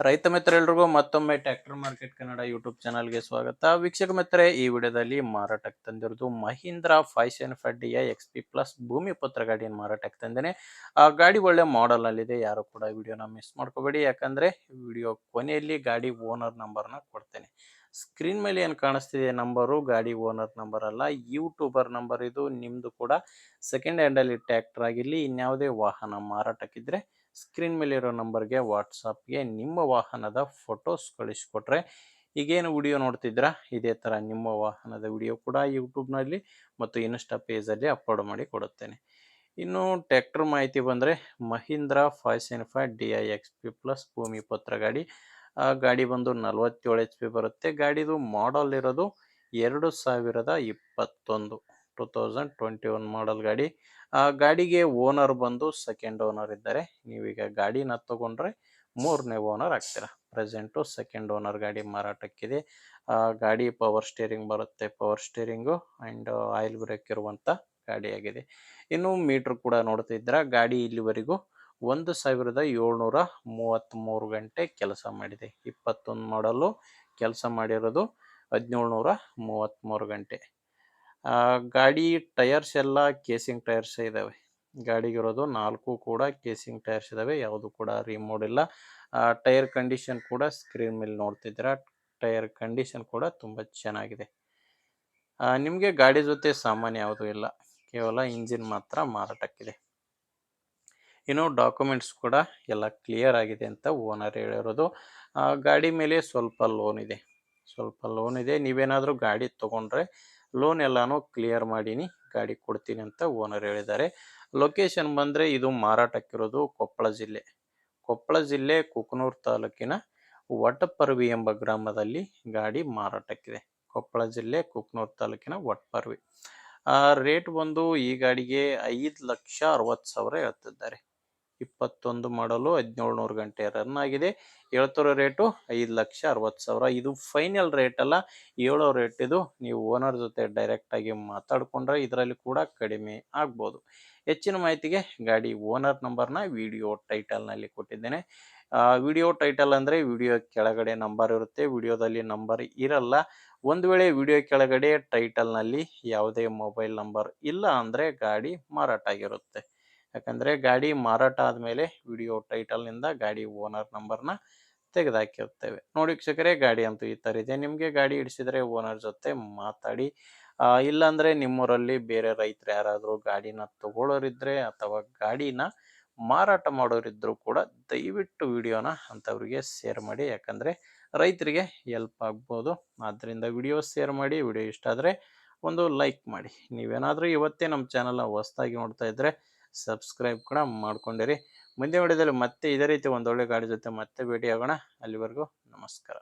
ರೈತ ಮಿತ್ರರೆಲ್ಲರಿಗೂ ಮತ್ತೊಮ್ಮೆ tractor market Kannada YouTube ಚಾನಲ್ಗೆ ಸ್ವಾಗತ. ವೀಕ್ಷಕ ಮಿತ್ರರೇ, ಈ ವಿಡಿಯೋದಲ್ಲಿ ಮಾರಾಟಕ್ಕೆ ತಂದಿರೋದು Mahindra 575 D I X P plus Bhoomiputra ಗಾಡಿಯನ್ನು ಮಾರಾಟಕ್ಕೆ ತಂದೇನೆ. ಆ ಗಾಡಿ ಒಳ್ಳೆ ಮಾಡೆಲ್ ಅಲ್ಲಿದೆ. ಯಾರು ಕೂಡ ವಿಡಿಯೋನ ಮಿಸ್ ಮಾಡ್ಕೋಬೇಡಿ, ಯಾಕಂದ್ರೆ ವಿಡಿಯೋ ಕೊನೆಯಲ್ಲಿ ಗಾಡಿ ಓನರ್ ನಂಬರ್ನ ಕೊಡ್ತೇನೆ. ಸ್ಕ್ರೀನ್ ಮೇಲೆ ಏನು ಕಾಣಿಸ್ತಿದೆ ನಂಬರು ಗಾಡಿ ಓನರ್ ನಂಬರ್ ಅಲ್ಲ, ಯೂಟ್ಯೂಬರ್ ನಂಬರ್. ಇದು ನಿಮ್ದು ಕೂಡ ಸೆಕೆಂಡ್ ಹ್ಯಾಂಡಲ್ಲಿ ಟ್ರ್ಯಾಕ್ಟರ್ ಆಗಿರಲಿ, ಇನ್ಯಾವುದೇ ವಾಹನ ಮಾರಾಟಕ್ಕಿದ್ರೆ ಸ್ಕ್ರೀನ್ ಮೇಲೆ ಇರೋ ನಂಬರ್ಗೆ ವಾಟ್ಸಪ್ಗೆ ನಿಮ್ಮ ವಾಹನದ ಫೋಟೋಸ್ ಕಳಿಸ್ಕೊಟ್ರೆ, ಈಗೇನು ವಿಡಿಯೋ ನೋಡ್ತಿದ್ರ ಇದೇ ಥರ ನಿಮ್ಮ ವಾಹನದ ವಿಡಿಯೋ ಕೂಡ ಯೂಟ್ಯೂಬ್ನಲ್ಲಿ ಮತ್ತು ಇನ್ಸ್ಟಾ ಪೇಜಲ್ಲಿ ಅಪ್ಲೋಡ್ ಮಾಡಿ ಕೊಡುತ್ತೇನೆ. ಇನ್ನು ಟ್ರ್ಯಾಕ್ಟರ್ ಮಾಹಿತಿ ಬಂದರೆ Mahindra 575 D I X P plus ಭೂಮಿ ಪತ್ರ ಗಾಡಿ. ಆ ಗಾಡಿ ಬಂದು 47 ಎಚ್ ಪಿ ಬರುತ್ತೆ. ಗಾಡಿದು ಮಾಡಲ್ ಇರೋದು 2021 2021 ಮಾಡಲ್ ಗಾಡಿ. ಆ ಗಾಡಿಗೆ ಓನರ್ ಬಂದು ಸೆಕೆಂಡ್ ಓನರ್ ಇದ್ದಾರೆ. ನೀವೀಗ ಗಾಡಿನ ತಗೊಂಡ್ರೆ ಮೂರನೇ ಓನರ್ ಆಗ್ತೀರಾ. ಪ್ರೆಸೆಂಟು ಸೆಕೆಂಡ್ ಓನರ್ ಗಾಡಿ ಮಾರಾಟಕ್ಕಿದೆ. ಗಾಡಿ ಪವರ್ ಸ್ಟೇರಿಂಗ್ ಬರುತ್ತೆ, power steering and oil brake ಇರುವಂಥ ಗಾಡಿಯಾಗಿದೆ. ಇನ್ನು ಮೀಟ್ರ್ ಕೂಡ ನೋಡ್ತಿದ್ದೀರಾ, ಗಾಡಿ ಇಲ್ಲಿವರೆಗೂ 1733 ಗಂಟೆ ಕೆಲಸ ಮಾಡಿದೆ. 21 ಮಾಡಲು ಕೆಲಸ ಮಾಡಿರೋದು 1733 ಗಂಟೆ. ಗಾಡಿ ಟೈರ್ಸ್ ಎಲ್ಲ ಕೇಸಿಂಗ್ ಟೈರ್ಸ್ ಇದ್ದಾವೆ. ಗಾಡಿಗಿರೋದು 4 ಕೂಡ ಕೇಸಿಂಗ್ ಟೈರ್ಸ್ ಇದ್ದಾವೆ, ಯಾವುದು ಕೂಡ ರಿಮೋಡ್ ಇಲ್ಲ. ಟೈರ್ ಕಂಡೀಷನ್ ಕೂಡ ಸ್ಕ್ರೀನ್ ಮೇಲೆ ನೋಡ್ತಿದ್ದೀರಾ. ಟೈರ್ ಕಂಡೀಷನ್ ಕೂಡ ತುಂಬ ಚೆನ್ನಾಗಿದೆ. ನಿಮಗೆ ಗಾಡಿ ಜೊತೆ ಸಾಮಾನ್ಯ ಯಾವುದೂ ಇಲ್ಲ, ಕೇವಲ ಇಂಜಿನ್ ಮಾತ್ರ ಮಾರಾಟಕ್ಕಿದೆ. ಇನ್ನು ಡಾಕ್ಯುಮೆಂಟ್ಸ್ ಕೂಡ ಎಲ್ಲ ಕ್ಲಿಯರ್ ಆಗಿದೆ ಅಂತ ಓನರ್ ಹೇಳಿರೋದು. ಗಾಡಿ ಮೇಲೆ ಸ್ವಲ್ಪ ಲೋನ್ ಇದೆ. ನೀವೇನಾದರೂ ಗಾಡಿ ತೊಗೊಂಡ್ರೆ ಲೋನ್ ಎಲ್ಲನೂ ಕ್ಲಿಯರ್ ಮಾಡೀನಿ ಗಾಡಿ ಕೊಡ್ತೀನಿ ಅಂತ ಓನರ್ ಹೇಳಿದ್ದಾರೆ. ಲೊಕೇಶನ್ ಬಂದರೆ ಇದು ಮಾರಾಟಕ್ಕಿರೋದು ಕೊಪ್ಪಳ ಜಿಲ್ಲೆ ಕುಕನೂರು ತಾಲೂಕಿನ ವಟಪರ್ವಿ ಎಂಬ ಗ್ರಾಮದಲ್ಲಿ ಗಾಡಿ ಮಾರಾಟಕ್ಕಿದೆ. ಕೊಪ್ಪಳ ಜಿಲ್ಲೆ ಕುಕನೂರು ತಾಲೂಕಿನ ವಟಪರ್ವಿ. ರೇಟ್ ಬಂದು ಈ ಗಾಡಿಗೆ 5,60,000 ಹೇಳ್ತಿದ್ದಾರೆ. 21 ಮಾಡಲು 1700 ಗಂಟೆ ರನ್ ಆಗಿದೆ. ಹೇಳ್ತಿರೋ ರೇಟು 5,60,000. ಇದು ಫೈನಲ್ ರೇಟ್ ಅಲ್ಲ, ಹೇಳೋ ರೇಟ್ ಇದು. ನೀವು ಓನರ್ ಜೊತೆ ಡೈರೆಕ್ಟಾಗಿ ಮಾತಾಡಿಕೊಂಡ್ರೆ ಇದರಲ್ಲಿ ಕೂಡ ಕಡಿಮೆ ಆಗ್ಬೋದು. ಹೆಚ್ಚಿನ ಮಾಹಿತಿಗೆ ಗಾಡಿ ಓನರ್ ನಂಬರ್ನ ವಿಡಿಯೋ ಟೈಟಲ್ನಲ್ಲಿ ಕೊಟ್ಟಿದ್ದೇನೆ. ವಿಡಿಯೋ ಟೈಟಲ್ ಅಂದರೆ ವಿಡಿಯೋ ಕೆಳಗಡೆ ನಂಬರ್ ಇರುತ್ತೆ, ವಿಡಿಯೋದಲ್ಲಿ ನಂಬರ್ ಇರಲ್ಲ. ಒಂದು ವೇಳೆ ವಿಡಿಯೋ ಕೆಳಗಡೆ ಟೈಟಲ್ನಲ್ಲಿ ಯಾವುದೇ ಮೊಬೈಲ್ ನಂಬರ್ ಇಲ್ಲ ಅಂದರೆ ಗಾಡಿ ಮಾರಾಟ ಆಗಿರುತ್ತೆ. ಯಾಕಂದರೆ ಗಾಡಿ ಮಾರಾಟ ಆದಮೇಲೆ ವಿಡಿಯೋ ಟೈಟಲ್ನಿಂದ ಗಾಡಿ ಓನರ್ ನಂಬರ್ನ ತೆಗೆದುಹಾಕಿರ್ತೇವೆ. ನೋಡಿ ವೀಕ್ಷಕರೇ, ಗಾಡಿ ಅಂತೂ ಈ ಥರ ಇದೆ. ನಿಮಗೆ ಗಾಡಿ ಹಿಡಿಸಿದರೆ ಓನರ್ ಜೊತೆ ಮಾತಾಡಿ. ಇಲ್ಲಾಂದರೆ ನಿಮ್ಮೂರಲ್ಲಿ ಬೇರೆ ರೈತರು ಯಾರಾದರೂ ಗಾಡಿನ ತಗೊಳ್ಳೋರಿದ್ದರೆ ಅಥವಾ ಗಾಡಿನ ಮಾರಾಟ ಮಾಡೋರಿದ್ದರೂ ಕೂಡ ದಯವಿಟ್ಟು ವಿಡಿಯೋನ ಅಂಥವ್ರಿಗೆ ಶೇರ್ ಮಾಡಿ, ಯಾಕಂದರೆ ರೈತರಿಗೆ ಹೆಲ್ಪ್ ಆಗ್ಬೋದು. ಆದ್ದರಿಂದ ವಿಡಿಯೋ ಶೇರ್ ಮಾಡಿ. ವಿಡಿಯೋ ಇಷ್ಟ ಆದರೆ ಒಂದು ಲೈಕ್ ಮಾಡಿ. ನೀವೇನಾದರೂ ಇವತ್ತೇ ನಮ್ಮ ಚಾನಲ್ನ ಹೊಸದಾಗಿ ನೋಡ್ತಾ ಇದ್ದರೆ ಸಬ್ಸ್ಕ್ರೈಬ್ ಕೂಡ ಮಾಡ್ಕೊಂಡಿರಿ. ಮುಂದೆ ವಿಡಿಯೋದಲ್ಲಿ ಮತ್ತೆ ಇದೇ ರೀತಿ ಒಂದೊಳ್ಳೆ ಗಾಡಿ ಜೊತೆ ಮತ್ತೆ ಭೇಟಿಯಾಗೋಣ. ಅಲ್ಲಿವರೆಗೂ ನಮಸ್ಕಾರ.